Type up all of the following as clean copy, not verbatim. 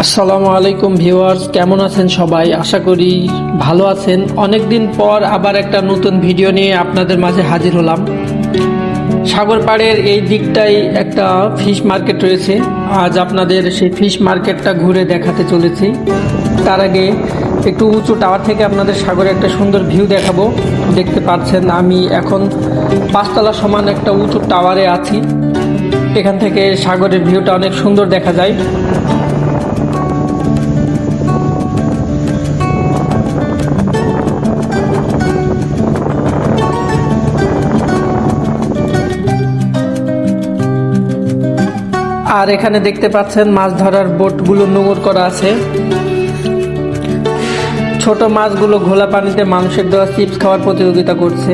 আসসালামু আলাইকুম ভিউয়ার্স, কেমন আছেন সবাই? আশা করি ভালো আছেন। অনেকদিন পর আবার একটা নতুন ভিডিও নিয়ে আপনাদের মাঝে হাজির হলাম। সাগর পাড়ের এই দিকটাই একটা ফিশ মার্কেট রয়েছে। আজ আপনাদের সেই ফিশ মার্কেটটা ঘুরে দেখাতে চলেছি। তার আগে একটু উঁচু টাওয়ার থেকে আপনাদের সাগরে একটা সুন্দর ভিউ দেখাবো। দেখতে পাচ্ছেন আমি এখন 5 তলা সমান একটা উঁচু টাওয়ারে আছি। এখান থেকে সাগরের ভিউটা অনেক সুন্দর দেখা যায়। আর এখানে দেখতে পাচ্ছেন মাছ ধরার বোটগুলো নোঙর করা আছে। ছোট মাছগুলো ঘোলা পানিতে মানুষের দেওয়া চিপস খাওয়ার প্রতিযোগিতা করছে।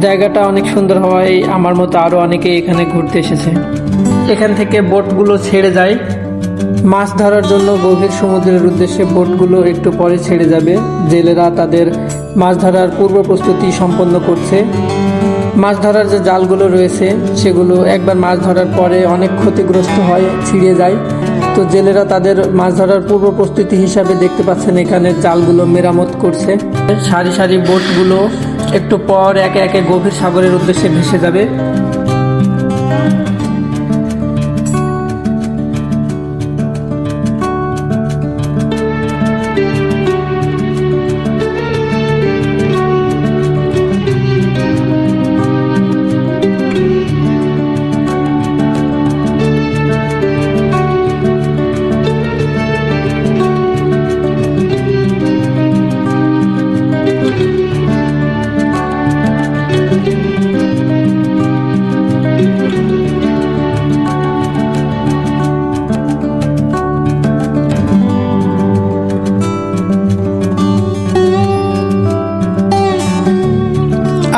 জায়গাটা অনেক সুন্দর হওয়ায় আমার মতো আরো অনেকে এখানে ঘুরতে এসেছে। এখান থেকে বোটগুলো ছেড়ে যায় মাছ ধরার জন্য। গভীর সমুদ্রের উদ্দেশ্যে বোটগুলো একটু পরে ছেড়ে যাবে। জেলেরা তাদের মাছ ধরার পূর্ব প্রস্তুতি সম্পন্ন করছে। মাছ ধরার যে জালগুলো রয়েছে সেগুলো একবার মাছ ধরার পরে অনেক ক্ষতিগ্রস্ত হয়, ছিঁড়ে যায়। তো জেলেরা তাদের মাছ ধরার পূর্ব প্রস্তুতি হিসাবে দেখতে পাচ্ছেন এখানে জালগুলো মেরামত করছে। সারি সারি বোটগুলো একটু পর একে একে গভীর সাগরের উদ্দেশ্যে ভেসে যাবে।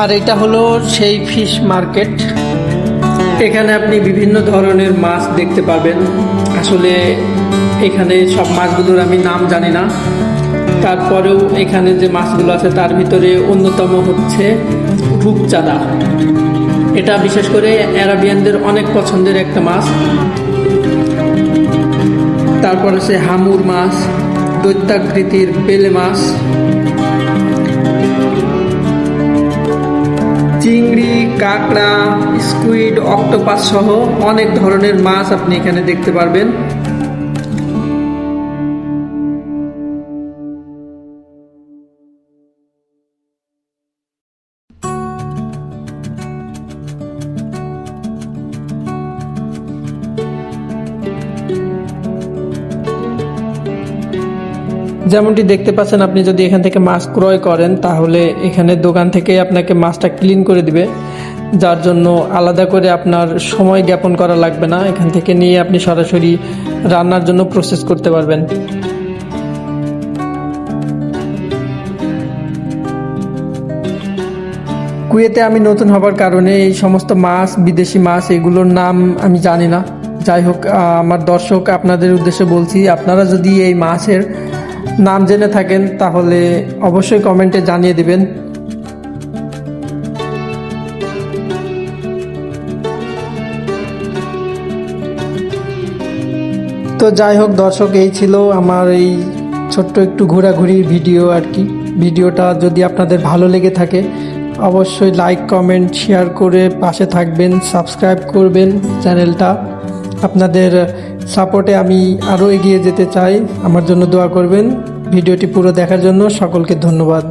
আর এটা হলো সেই ফিশ মার্কেট। এখানে আপনি বিভিন্ন ধরনের মাছ দেখতে পাবেন। আসলে এখানে সব মাছগুলোর আমি নাম জানি না, তারপরেও এখানে যে মাছগুলো আছে তার ভিতরে অন্যতম হচ্ছে রূপচাঁদা। এটা বিশেষ করে অ্যারাবিয়ানদের অনেক পছন্দের একটা মাছ। তারপর আছে হামুর মাছ, দৈত্যাকৃতির বেলে মাছ, চিংড়ি, কাঁকড়া, স্কুইড, অক্টোপাস সহ অনেক ধরনের মাছ আপনি এখানে দেখতে পারবেন। যেমনটি দেখতে পাচ্ছেন, আপনি যদি এখান থেকে মাছ ক্রয় করেন তাহলে এখানে দোকান থেকে আপনাকে মাছটা ক্লিন করে দিবে, যার জন্য আলাদা করে আপনার সময় জ্ঞাপন করা লাগবে না। এখান থেকে নিয়ে আপনি সরাসরি রান্নার জন্য প্রসেস করতে পারবেন। কুয়েতে আমি নতুন হবার কারণে এই সমস্ত মাছ, বিদেশি মাছ, এগুলোর নাম আমি জানি না। যাই হোক, আমার দর্শক আপনাদের উদ্দেশ্যে বলছি, আপনারা যদি এই মাছের নাম জেনে থাকেন তাহলে অবশ্যই কমেন্টে জানিয়ে দিবেন। তো যাই হোক দর্শক, এই ছিল আমার এই ছোট্ট একটু ঘোরাঘুরির ভিডিও আর কি। ভিডিওটা যদি আপনাদের ভালো লেগে থাকে অবশ্যই লাইক, কমেন্ট, শেয়ার করে পাশে থাকবেন, সাবস্ক্রাইব করবেন চ্যানেলটা। আপনাদের সাপোর্টে আমি আরও এগিয়ে যেতে চাই। আমার জন্য দোয়া করবেন। ভিডিওটি পুরো দেখার জন্য সকলকে ধন্যবাদ।